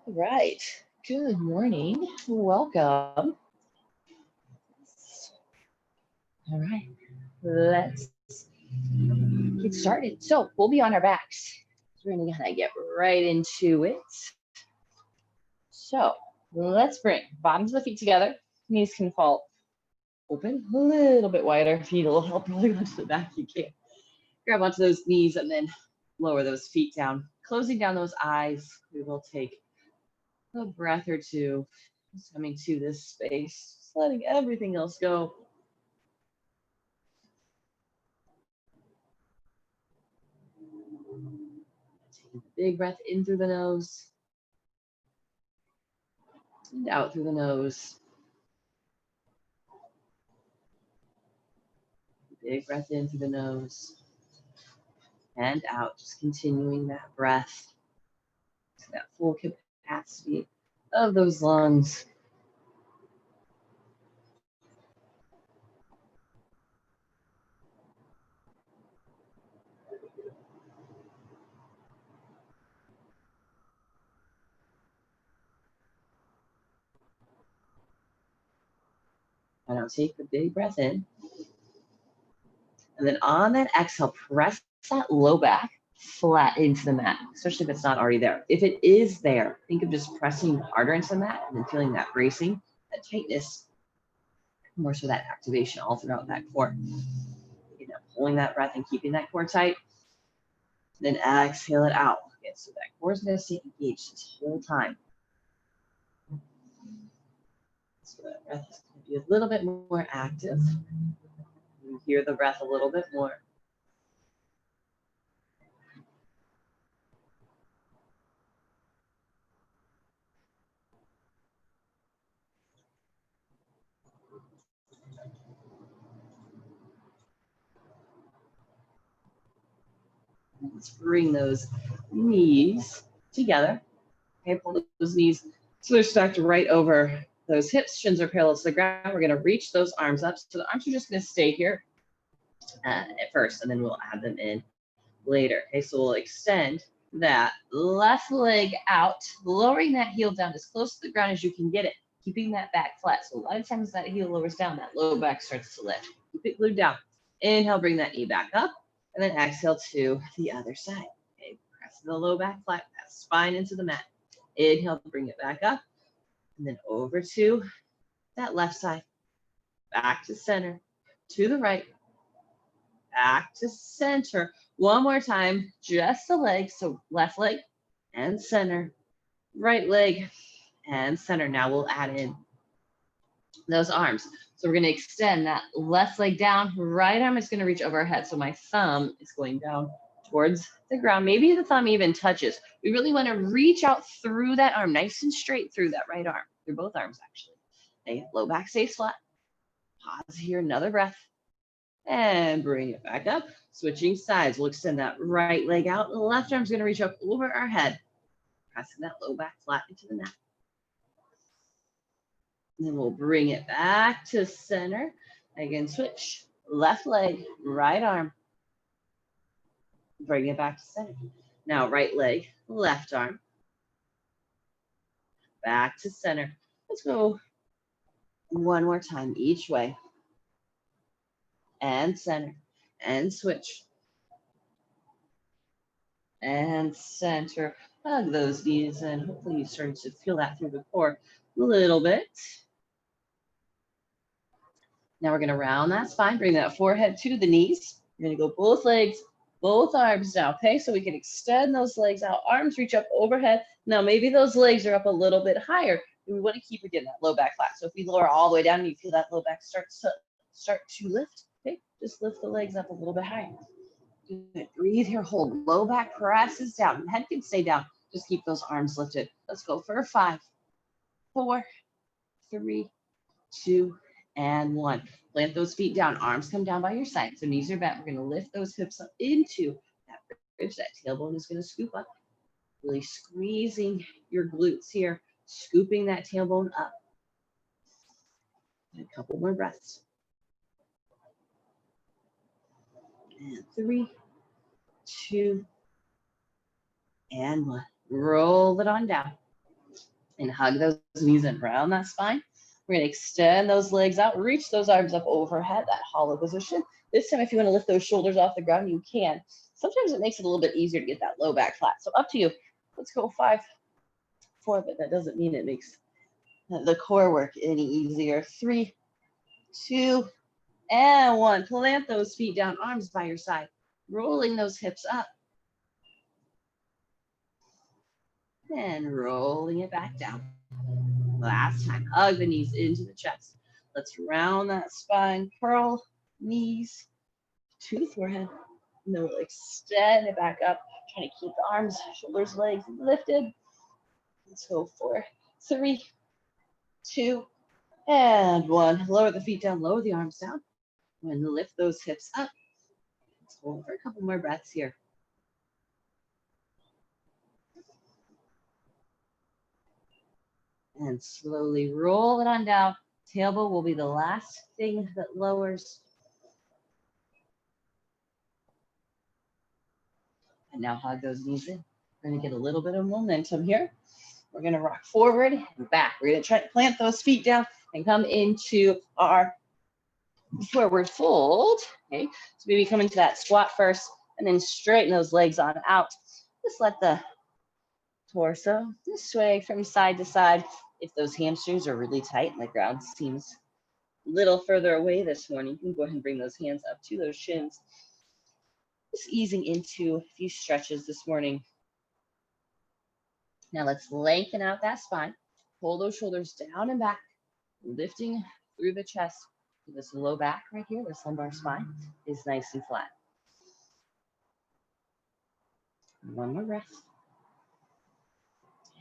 All right. Good morning. Welcome. All right. Let's get started. So we'll be on our backs. So we're going to get right into it. So let's bring bottoms of the feet together. Knees can fall open a little bit wider. If you need a little help rolling onto the back, you can. Grab onto those knees and then lower those feet down. Closing down those eyes, we will take a breath or two, just coming to this space, just letting everything else go. Take a big breath in through the nose and out through the nose. Big breath in through the nose and out, just continuing that breath to that full capacity of those lungs. And now take the big breath in. And then on that exhale, press that low back flat into the mat, especially if it's not already there. If it is there, think of just pressing harder into the mat and then feeling that bracing, that tightness, more so that activation all throughout that core. You know, pulling that breath and keeping that core tight. Then exhale it out. Okay, so that core is going to stay engaged this whole time. So that breath is going to be a little bit more active. You hear the breath a little bit more. Let's bring those knees together. Okay, pull those knees, switch back to right over those hips. Shins are parallel to the ground. We're going to reach those arms up. So the arms are just going to stay here at first, and then we'll add them in later. Okay, so we'll extend that left leg out, lowering that heel down as close to the ground as you can get it, keeping that back flat. So a lot of times that heel lowers down, that low back starts to lift. Keep it glued down. Inhale, bring that knee back up, and then exhale to the other side. Okay, press the low back flat, that spine into the mat. Inhale, bring it back up, and then over to that left side, back to center, to the right, back to center. One more time, just the legs. So left leg and center, right leg and center. Now we'll add in those arms. So we're going to extend that left leg down. Right arm is going to reach overhead. So my thumb is going down towards the ground. Maybe the thumb even touches. We really want to reach out through that arm, nice and straight through that right arm, through both arms actually. Okay, low back stays flat. Pause here, another breath. And bring it back up. Switching sides. We'll extend that right leg out. The left arm's going to reach up over our head, pressing that low back flat into the mat. And then we'll bring it back to center. Again, switch. Left leg, right arm. Bring it back to center. Now right leg, left arm. Back to center. Let's go one more time each way. And center. And switch. And center. Hug those knees, and hopefully you started to feel that through the core a little bit. Now we're going to round that spine, bring that forehead to the knees. You're going to go both legs, both arms now, okay? So we can extend those legs out, arms reach up overhead. Now maybe those legs are up a little bit higher. We want to keep, again, that low back flat. So if we lower all the way down and you feel that low back start to lift, okay? Just lift the legs up a little bit higher. Good. Breathe here, hold. Low back presses down. Head can stay down. Just keep those arms lifted. Let's go for 5, 4, 3, 2, and 1. Plant those feet down. Arms come down by your side. So knees are bent. We're going to lift those hips up into that bridge. That tailbone is going to scoop up. Really squeezing your glutes here. Scooping that tailbone up. And a couple more breaths. And 3, 2, and 1. Roll it on down. And hug those knees in around that spine. We're going to extend those legs out, reach those arms up overhead, that hollow position. This time, if you want to lift those shoulders off the ground, you can. Sometimes it makes it a little bit easier to get that low back flat. So up to you. Let's go 5, 4, but that doesn't mean it makes the core work any easier. 3, 2, and 1. Plant those feet down, arms by your side, rolling those hips up. And rolling it back down. Last time, hug the knees into the chest. Let's round that spine, curl knees to the forehead. And then we'll extend it back up, trying to keep the arms, shoulders, legs lifted. Let's go 4, 3, 2, and 1. Lower the feet down, lower the arms down, and lift those hips up. Let's hold for a couple more breaths here. And slowly roll it on down. Tailbone will be the last thing that lowers. And now hug those knees in. We're going to get a little bit of momentum here. We're going to rock forward and back. We're going to try to plant those feet down and come into our forward fold. Okay, so maybe come into that squat first and then straighten those legs on out. Just let the torso sway from side to side. If those hamstrings are really tight and the ground seems a little further away this morning, you can go ahead and bring those hands up to those shins. Just easing into a few stretches this morning. Now let's lengthen out that spine. Pull those shoulders down and back, lifting through the chest. This low back right here, this lumbar spine is nice and flat. One more breath.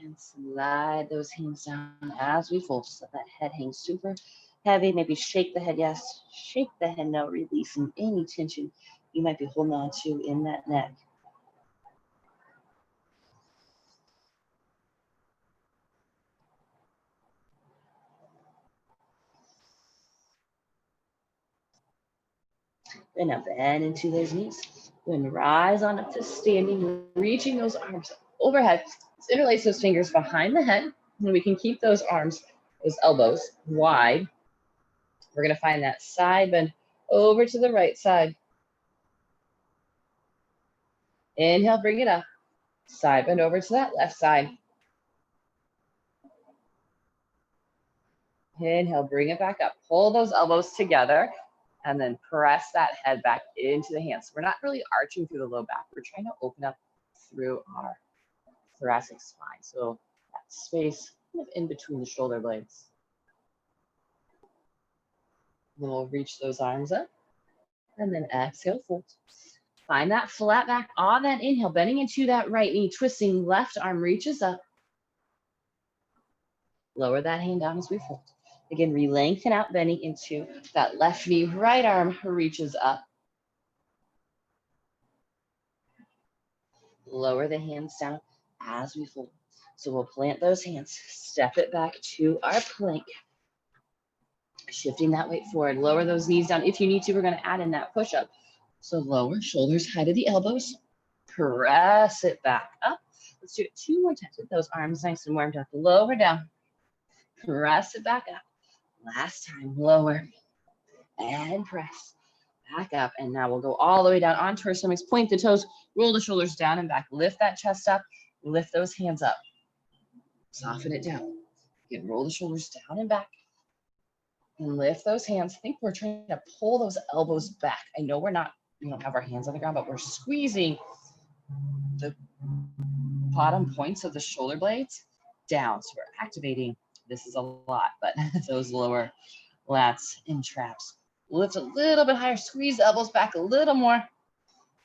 And slide those hands down as we fold. Just let that head hang super heavy. Maybe shake the head yes. Shake the head no, releasing any tension you might be holding on to in that neck. And now bend into those knees. Then rise on up to standing, reaching those arms overhead. Let's interlace those fingers behind the head. And we can keep those arms, those elbows wide. We're going to find that side bend over to the right side. Inhale, bring it up. Side bend over to that left side. Inhale, bring it back up. Pull those elbows together and then press that head back into the hands. We're not really arching through the low back. We're trying to open up through our thoracic spine. So that space kind of in between the shoulder blades. Then we'll reach those arms up and then exhale, fold. Find that flat back on that inhale, bending into that right knee, twisting left arm reaches up. Lower that hand down as we fold. Again, re-lengthen out, bending into that left knee, right arm reaches up. Lower the hands down as we fold. So we'll plant those hands, step it back to our plank. Shifting that weight forward, lower those knees down. If you need to, we're going to add in that push-up. So lower, shoulders high to the elbows. Press it back up. Let's do it 2 more times with those arms nice and warmed up. Lower down. Press it back up. Last time, lower. And press back up. And now we'll go all the way down onto our stomachs. Point the toes. Roll the shoulders down and back. Lift that chest up. Lift those hands up. Soften it down. Again, roll the shoulders down and back. And lift those hands. I think we're trying to pull those elbows back. I know we don't have our hands on the ground, but we're squeezing the bottom points of the shoulder blades down. So we're activating, this is a lot, but those lower lats and traps. Lift a little bit higher, squeeze the elbows back a little more.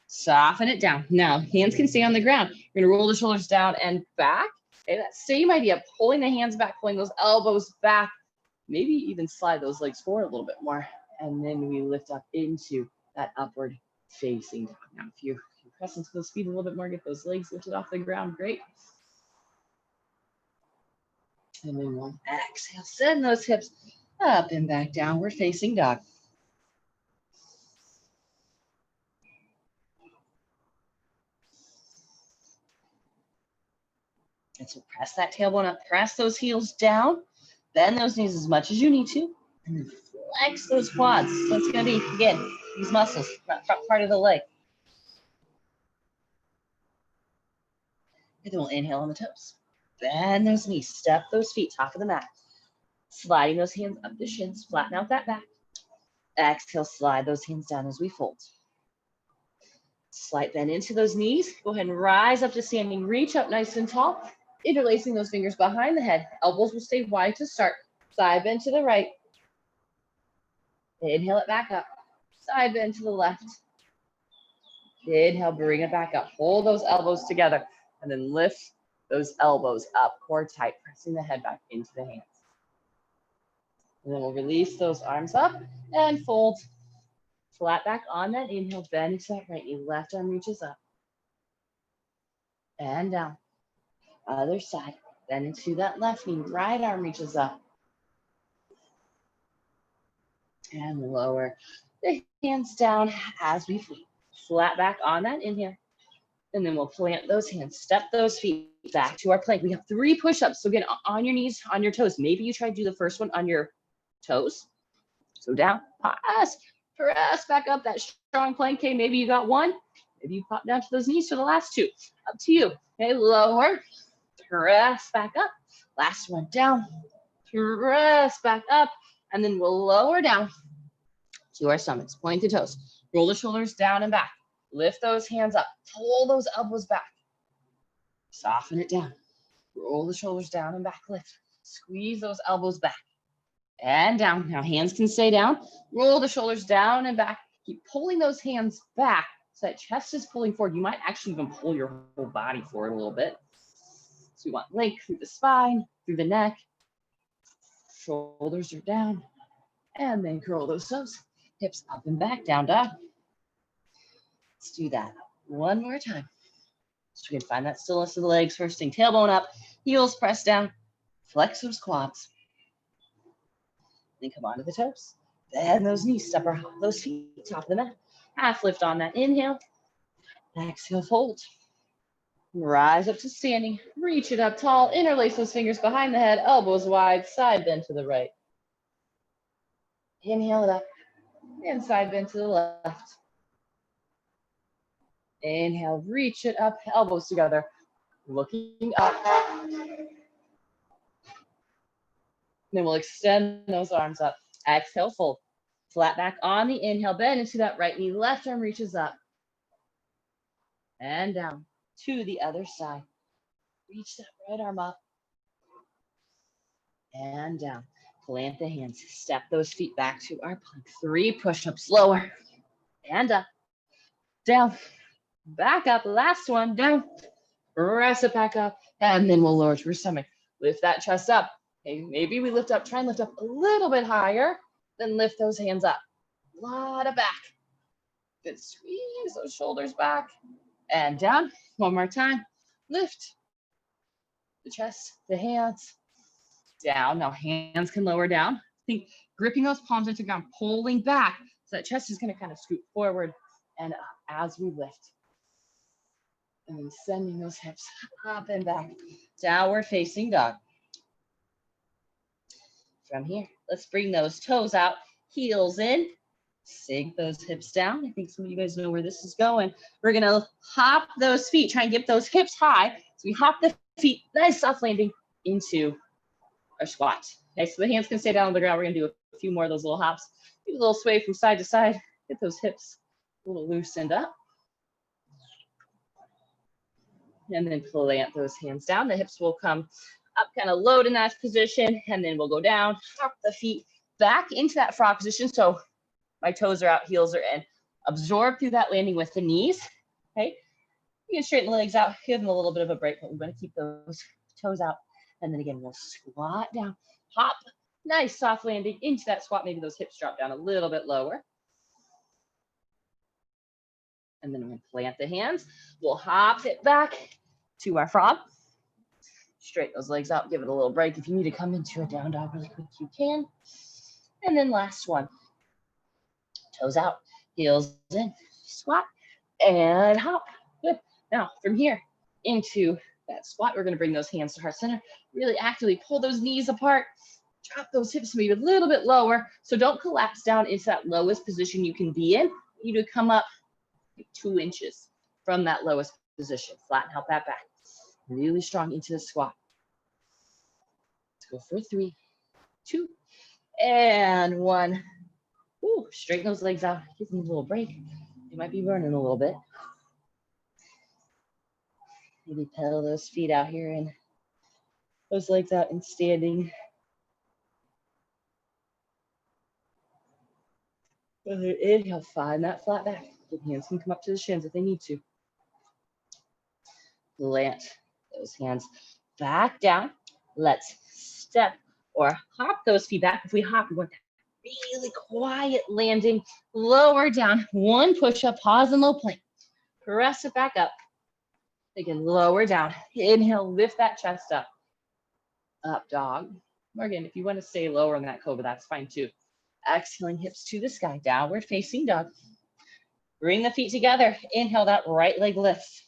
Soften it down. Now, hands can stay on the ground. We're gonna roll the shoulders down and back. Okay, that same idea, pulling the hands back, pulling those elbows back. Maybe even slide those legs forward a little bit more. And then we lift up into that upward facing dog. Now, if you press into those feet a little bit more, get those legs lifted off the ground, great. And then we'll exhale, send those hips up and back, downward facing dog. And so press that tailbone up, press those heels down, bend those knees as much as you need to, and then flex those quads. So it's going to be, again, these muscles, front part of the leg. And then we'll inhale on the toes. Bend those knees, step those feet, top of the mat. Sliding those hands up the shins, flatten out that back. Exhale, slide those hands down as we fold. Slight bend into those knees. Go ahead and rise up to standing. Reach up nice and tall. Interlacing those fingers behind the head. Elbows will stay wide to start. Side bend to the right. Inhale it back up. Side bend to the left. Inhale, bring it back up. Hold those elbows together. And then lift those elbows up, core tight, pressing the head back into the hands. And then we'll release those arms up and fold. Flat back on that inhale, bend into that right knee. Left arm reaches up. And down. Other side. Bend into that left knee. Right arm reaches up. And lower the hands down as we fleet. Flat back on that inhale. And then we'll plant those hands, step those feet back to our plank. We have 3 push-ups. So again, on your knees, on your toes. Maybe you try to do the first one on your toes. So down, press back up that strong plank. Okay, maybe you got 1. Maybe you pop down to those knees for the last 2. Up to you. Okay, lower, press back up. Last one, down, press back up. And then we'll lower down to our stomachs, point the toes. Roll the shoulders down and back. Lift those hands up. Pull those elbows back. Soften it down. Roll the shoulders down and back. Lift. Squeeze those elbows back. And down. Now hands can stay down. Roll the shoulders down and back. Keep pulling those hands back so that chest is pulling forward. You might actually even pull your whole body forward a little bit. So we want length through the spine, through the neck. Shoulders are down. And then curl those toes. Hips up and back, down dog. Let's do that one more time. So we can find that stillness of the legs. First thing, tailbone up, heels press down, flex those quads. Then come onto the toes. Bend those knees, step those feet, top of the mat. Half lift on that inhale. Exhale, fold. Rise up to standing. Reach it up tall. Interlace those fingers behind the head. Elbows wide. Side bend to the right. Inhale it up. And side bend to the left. Inhale, reach it up, elbows together, looking up. Then we'll extend those arms up. Exhale, fold. Flat back on the inhale, bend into that right knee. Left arm reaches up. And down to the other side. Reach that right arm up. And down. Plant the hands. Step those feet back to our plank. 3 push-ups. Lower. And up. Down. Back up, last one, down, press it back up, and then we'll lower to your stomach. Lift that chest up. Okay, maybe we lift up, try and lift up a little bit higher, then lift those hands up. A lot of back. Good, squeeze those shoulders back, and down. One more time, lift the chest, the hands, down. Now hands can lower down. Think gripping those palms into the ground, pulling back, so that chest is gonna kind of scoot forward and up as we lift. And then sending those hips up and back. Downward facing dog. From here, let's bring those toes out, heels in, sink those hips down. I think some of you guys know where this is going. We're gonna hop those feet, try and get those hips high. So we hop the feet, nice soft landing into our squat. Okay, so the hands can stay down on the ground. We're gonna do a few more of those little hops. Do a little sway from side to side. Get those hips a little loosened up. And then plant those hands down. The hips will come up, kind of load in that position, and then we'll go down, hop the feet back into that frog position. So my toes are out, heels are in. Absorb through that landing with the knees, okay? You can straighten the legs out, give them a little bit of a break, but we're gonna keep those toes out. And then again, we'll squat down, hop, nice soft landing into that squat. Maybe those hips drop down a little bit lower. And then we'll plant the hands. We'll hop it back to our frog. Straighten those legs out, give it a little break. If you need to come into a down dog really quick, you can. And then last one. Toes out, heels in, squat, and hop. Good. Now from here into that squat. We're gonna bring those hands to heart center. Really actively pull those knees apart. Drop those hips maybe a little bit lower. So don't collapse down into that lowest position you can be in. You need to come up 2 inches from that lowest position. Flatten out that back. Really strong into the squat. Let's go for 3, 2, and 1. Ooh, straighten those legs out. Give them a little break. They might be burning a little bit. Maybe pedal those feet out here and those legs out in standing. Inhale, find that flat back. The hands can come up to the shins if they need to. Plant those hands back down. Let's step or hop those feet back. If we hop, we want that really quiet landing. Lower down. 1 push-up, pause and low plank. Press it back up. Again, lower down. Inhale, lift that chest up. Up dog. Or again, if you want to stay lower in that cobra, that's fine too. Exhaling, hips to the sky, downward facing dog. Bring the feet together. Inhale, that right leg lifts.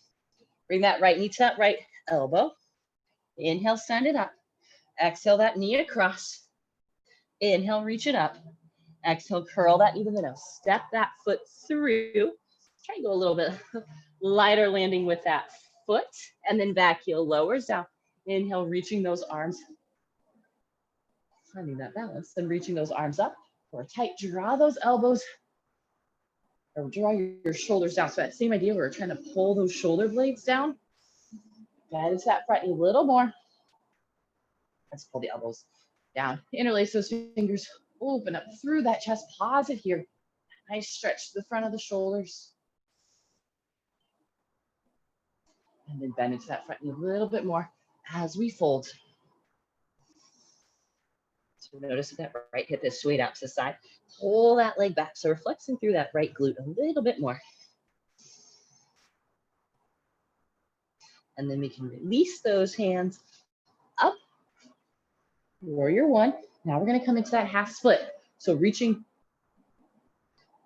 Bring that right knee to that right elbow. Inhale, send it up. Exhale, that knee across. Inhale, reach it up. Exhale, curl that knee to the nose. Step that foot through. Try to go a little bit lighter landing with that foot. And then back heel lowers down. Inhale, reaching those arms. Finding that balance. Then reaching those arms up. Or tight. Draw those elbows. Or draw your shoulders down. So that same idea, we're trying to pull those shoulder blades down. Bend into that front knee a little more. Let's pull the elbows down. Interlace those fingers. Open up through that chest. Pause it here. Nice stretch to the front of the shoulders. And then bend into that front knee a little bit more as we fold. So notice that right hip is swayed out to the side. Pull that leg back. So we're flexing through that right glute a little bit more. And then we can release those hands up. Warrior 1. Now we're going to come into that half split. So reaching,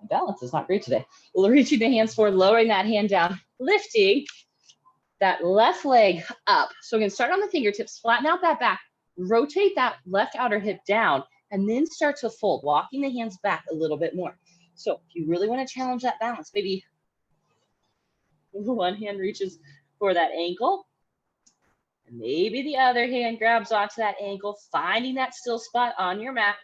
my balance is not great today. Reaching the hands forward, lowering that hand down, lifting that left leg up. So we're going to start on the fingertips, flatten out that back, rotate that left outer hip down, and then start to fold, walking the hands back a little bit more. So if you really want to challenge that balance, maybe one hand reaches for that ankle, and maybe the other hand grabs onto that ankle, finding that still spot on your mat.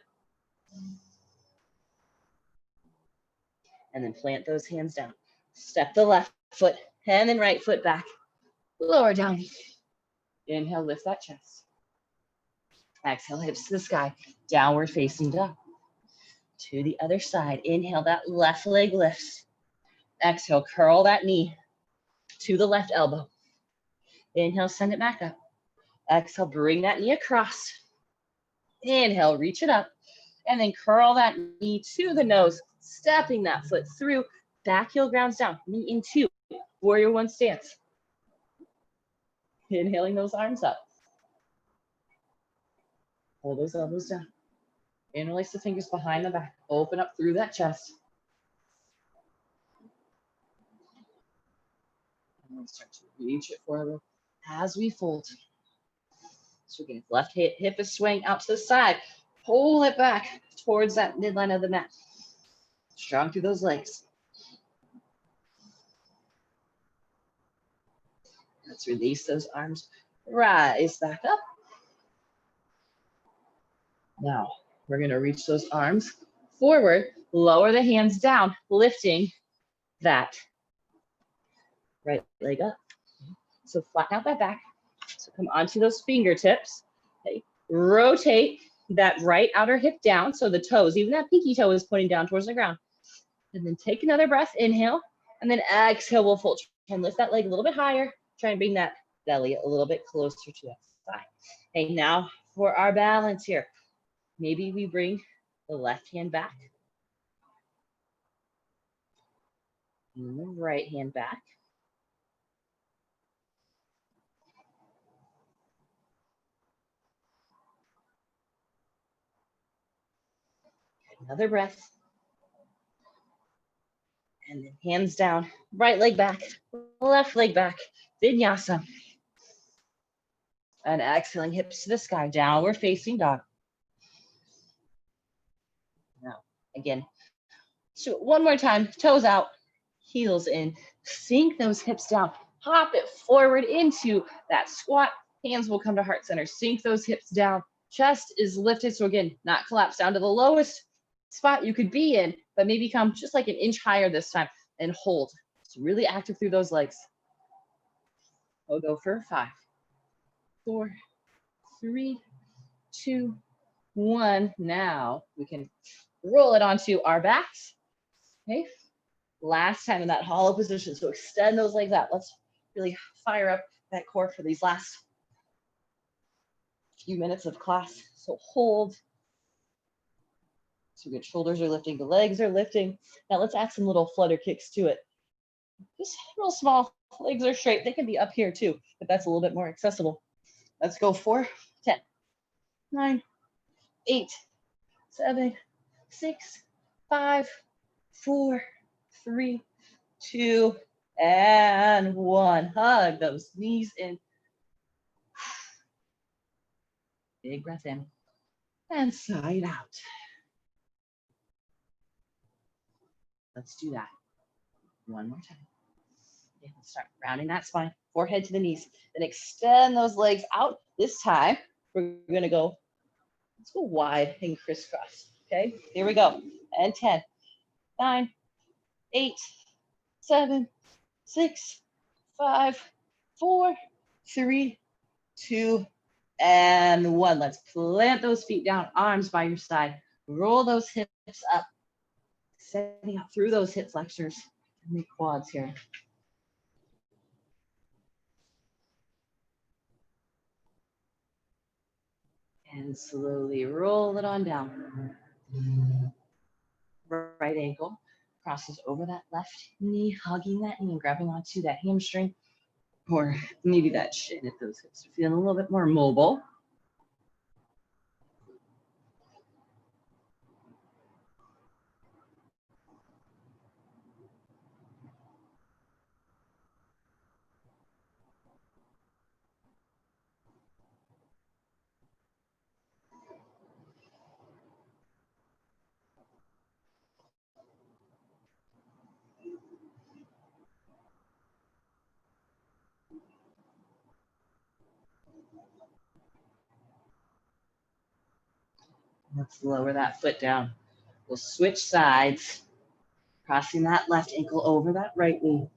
And then plant those hands down. Step the left foot and then right foot back. Lower down. Inhale, lift that chest. Exhale, hips to the sky. Downward facing dog. To the other side. Inhale, that left leg lifts. Exhale, curl that knee to the left elbow. Inhale, send it back up. Exhale, bring that knee across. Inhale, reach it up. And then curl that knee to the nose, stepping that foot through. Back heel grounds down, knee in 2. Warrior 1 stance. Inhaling those arms up. Pull those elbows down. Interlace the fingers behind the back. Open up through that chest. And then start to reach it forward as we fold. So again, left hip is swaying out to the side. Pull it back towards that midline of the mat. Strong through those legs. Let's release those arms. Rise back up. Now, we're going to reach those arms forward. Lower the hands down, lifting that right leg up. So flatten out that back. So come onto those fingertips. Okay. Rotate that right outer hip down. So the toes, even that pinky toe is pointing down towards the ground. And then take another breath, inhale, and then exhale, we'll fold. Try and lift that leg a little bit higher. Try and bring that belly a little bit closer to that side. Okay, now for our balance here. Maybe we bring the left hand back. And the right hand back. Another breath. And then hands down, right leg back, left leg back, vinyasa. And exhaling, hips to the sky, downward facing dog. Now, again, so one more time, toes out, heels in, sink those hips down, hop it forward into that squat, hands will come to heart center, sink those hips down, chest is lifted, so again, not collapse down to the lowest spot you could be in, but maybe come just like an inch higher this time, and hold. It's really active through those legs. We'll go for 5, 4, 3, 2, 1. Now we can roll it onto our backs. Okay, last time in that hollow position. So extend those legs out. Let's really fire up that core for these last few minutes of class. So hold. So good, shoulders are lifting, the legs are lifting. Now let's add some little flutter kicks to it. Just real small, legs are straight. They can be up here too, but that's a little bit more accessible. Let's go for 10, 9, 8, 7, 6, 5, 4, 3, 2, and 1. Hug those knees in. Big breath in. And side out. Let's do that. One more time. Okay, let's start rounding that spine, forehead to the knees. Then extend those legs out. This time, we're going to go, let's go wide and crisscross. Okay, here we go. And 10, 9, 8, 7, 6, 5, 4, 3, 2, and 1. Let's plant those feet down, arms by your side. Roll those hips up, extending out through those hip flexors and the quads here. And slowly roll it on down. Right ankle crosses over that left knee, hugging that knee and grabbing onto that hamstring or maybe that shin if those hips are feeling a little bit more mobile. Let's lower that foot down. We'll switch sides, crossing that left ankle over that right knee.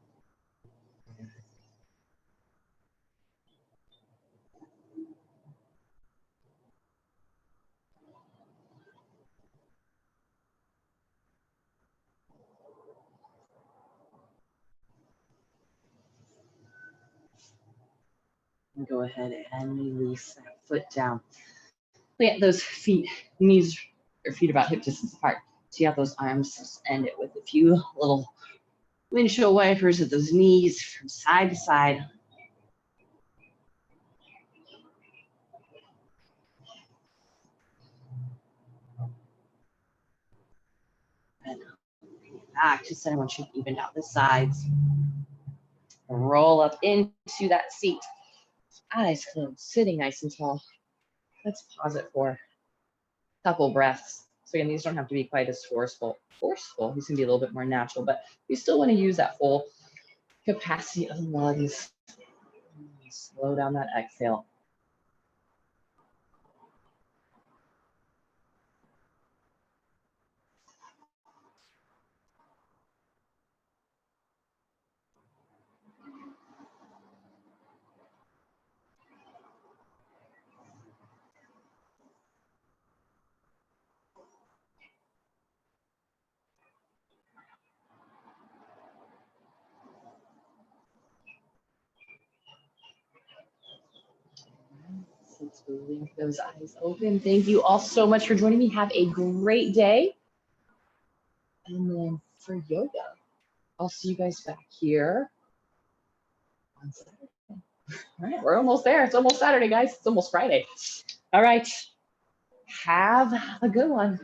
And go ahead and release that foot down. Plant those feet, knees or feet about hip distance apart. See out those arms, just end it with a few little windshield wipers at those knees from side to side. And back to center once you've evened out the sides. Roll up into that seat. Eyes closed, sitting nice and tall. Let's pause it for a couple breaths. So again, these don't have to be quite as forceful. These can be a little bit more natural, but we still want to use that full capacity of the lungs. Slow down that exhale. Let's blink those eyes open. Thank you all so much for joining me. Have a great day. And then for yoga, I'll see you guys back here on Saturday. All right, we're almost there. It's almost Saturday, guys. It's almost Friday. All right. Have a good one.